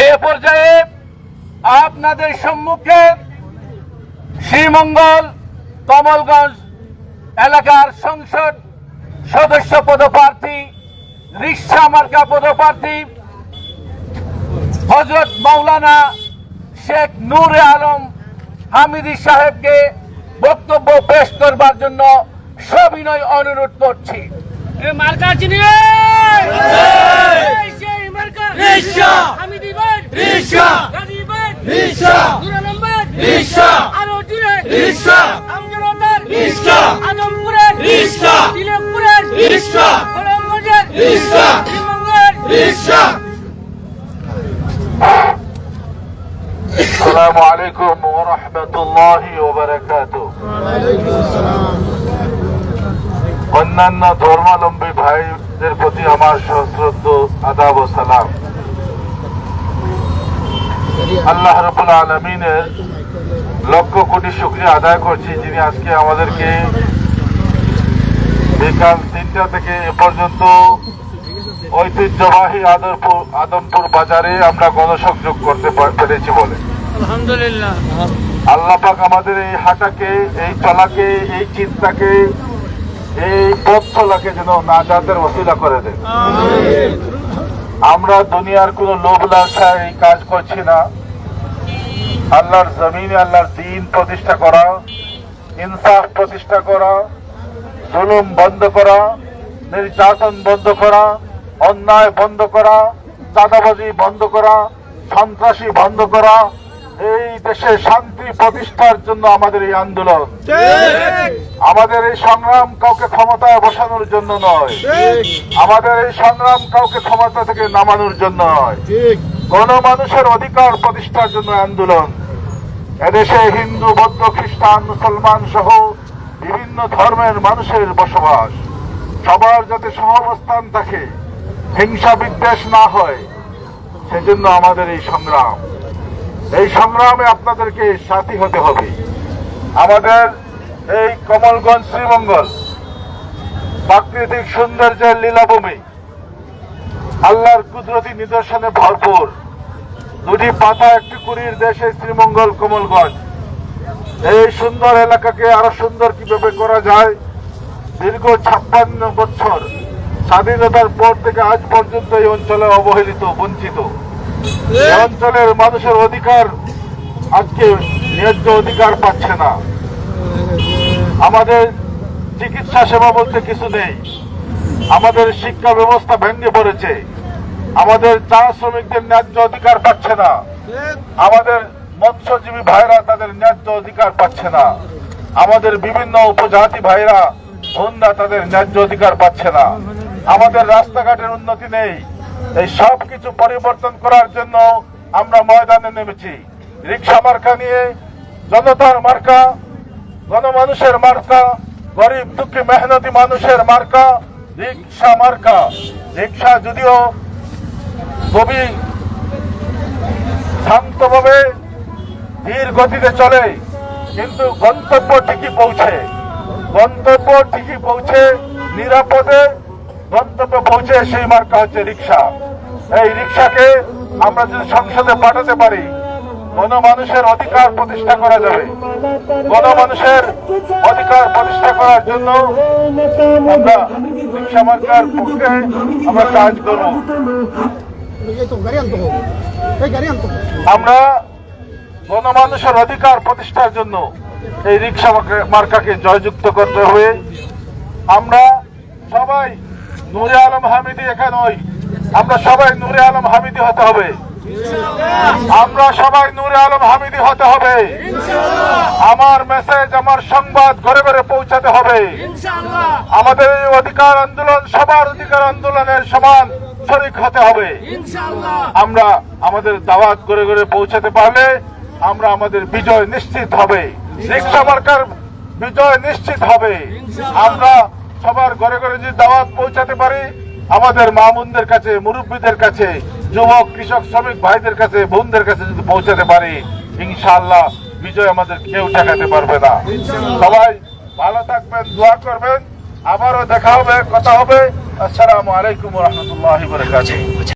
এ পর্যায়ে আপনাদের সম্মুখে শ্রীমঙ্গল কমলগঞ্জ এলাকার সংসদ সদস্য পদপ্রার্থী রিকশা মার্কা পদপ্রার্থী হযরত মাওলানা শেখ নূরে আলম হামিদি সাহেবকে বক্তব্য পেশ করবার জন্য সবিনয় অনুরোধ করছি। আসসালামু আলাইকুম ওয়া রাহমাতুল্লাহি ওয়া বারাকাতুহু। অন্যান্য ধর্মাবলম্বী ভাইদের প্রতি আমার সশ্রদ্ধ আদাব ও সালাম। আল্লাহ রাব্বুল আলামিনের লক্ষ কোটি শুকরিয়া আদায় করছি, যিনি আজকে আমাদেরকে বিকাল ৩টা থেকে এ পর্যন্ত ঐতিহ্যবাহী আদমপুর বাজারে আমরা গণসংযোগ করতে পেরেছি বলে আলহামদুলিল্লাহ। আল্লাহ পাক আমাদের এই হাঁটাকে, এই চলাকে, এই চিন্তাকে, এই পথ চলাকে যেন নাজাতের ওসিলা করে দেন। আমরা দুনিয়ার কোন লোভ লালসায় এই কাজ করছি না। আল্লাহর জমিনে আল্লাহর দ্বীন প্রতিষ্ঠা করা, ইনসাফ প্রতিষ্ঠা করা, জুলুম বন্ধ করা, নির্যাতন বন্ধ করা, অন্যায় বন্ধ করা, চাঁদাবাজি বন্ধ করা, সন্ত্রাসী বন্ধ করা, এই দেশে শান্তি প্রতিষ্ঠার জন্য আমাদের এই আন্দোলন। আমাদের এই সংগ্রাম কাউকে ক্ষমতায় বসানোর জন্য নয়, আমাদের এই সংগ্রাম কাউকে ক্ষমতা থেকে নামানোর জন্য নয়, গণমানুষের অধিকার প্রতিষ্ঠার জন্য আন্দোলন। এদেশে হিন্দু, বৌদ্ধ, খ্রিস্টান, মুসলমান সহ বিভিন্ন ধর্মের মানুষের বসবাস, সবার যাতে সহাবস্থান থাকে, হিংসা বিদ্বেষ না হয়, সেজন্য আমাদের এই সংগ্রাম। এই সংগ্রামে আপনাদেরকে সাথী হতে হবে। আমাদের এই কমলগঞ্জ শ্রীমঙ্গল প্রাকৃতিক সৌন্দর্যের লীলাভূমি, আল্লাহর কুদরতি নিদর্শনে ভরপুর। দুটি পাতা একটি কুড়ির দেশ এই শ্রীমঙ্গল কমলগঞ্জ। এই সুন্দর এলাকাকে আরো সুন্দর কিভাবে করা যায়, দীর্ঘ 56 বছর স্বাধীনতার পর থেকে আজ পর্যন্ত এই অঞ্চলে অবহেলিত, বঞ্চিত। এই অঞ্চলের মানুষের অধিকার আজকে ন্যায্য অধিকার পাচ্ছে না। আমাদের চিকিৎসা সেবা বলতে কিছু নেই, আমাদের শিক্ষা ব্যবস্থা ভেঙে পড়েছে, আমাদের চা শ্রমিকদের ন্যায্য অধিকার পাচ্ছে না, আমাদের মৎস্যজীবী ভাইরা তাদের ন্যায্য অধিকার পাচ্ছে না, আমাদের বিভিন্ন উপজাতি ভাইরা হুন্ডা তাদের ন্যায্য অধিকার পাচ্ছে না, আমাদের রাস্তাঘাটের উন্নতি নেই। এই সব কিছু পরিবর্তন করার জন্য আমরা ময়দানে নেমেছি। রিকশা মার্কা নিয়ে, জনতার মার্কা, গণমানুষের মার্কা, গরিব দুঃখী মেহনতি মানুষের মার্কা রিকশা মার্কা। রিকশা যদিও খুবই শান্তভাবে ধীর গতিতে চলে, কিন্তু গন্তব্য ঠিকই পৌঁছে নিরাপদে গন্তব্যে পৌঁছে, সেই মার্কা হচ্ছে রিকশা। এই রিকশাকে আমরা যদি সংসদে পাঠাতে পারি, গণমানুষের অধিকার প্রতিষ্ঠা করা যাবে। গণমানুষের অধিকার প্রতিষ্ঠা করার জন্য আমরা রিকশা মার্কার পক্ষে আমরা কাজ করব। আমরা গণমানুষের অধিকার প্রতিষ্ঠার জন্য এই রিকশা মার্কাকে জয়যুক্ত করতে হবে। আমরা সবাই নূরে আলম হামিদি একা নই, আমরা সবাই নূরে আলম হামিদি হতে হবে। আমরা সবাই নূরে আলম হামিদি হতে হবে। আমার মেসেজ, আমার সংবাদ ঘরে ঘরে পৌঁছাতে হবে। আমাদের এই অধিকার আন্দোলন সবার অধিকার আন্দোলনের সমান শরীক হতে হবে। আমরা আমাদের দাওয়াত ঘরে ঘরে পৌঁছাতে পারলে আমরা আমাদের বিজয় নিশ্চিত হবে, রিকশা মার্কার বিজয় নিশ্চিত হবে। আমরা সবার ঘরে ঘরে যদি দাওয়াত পৌঁছাতে পারি, আমাদের মা বোনদের কাছে, মুরব্বীদের কাছে, যুবক কৃষক শ্রমিক ভাইদের কাছে, বোনদের কাছে যদি পৌঁছাতে পারি, ইনশাআল্লাহ বিজয় আমাদের কেউ ঠেকাতে পারবে না। সবাই ভালো থাকবেন, দোয়া করবেন। আবারও দেখা হবে, কথা হবে। আসসালামু আলাইকুম ওয়া রাহমাতুল্লাহি ওয়া বারাকাতুহু।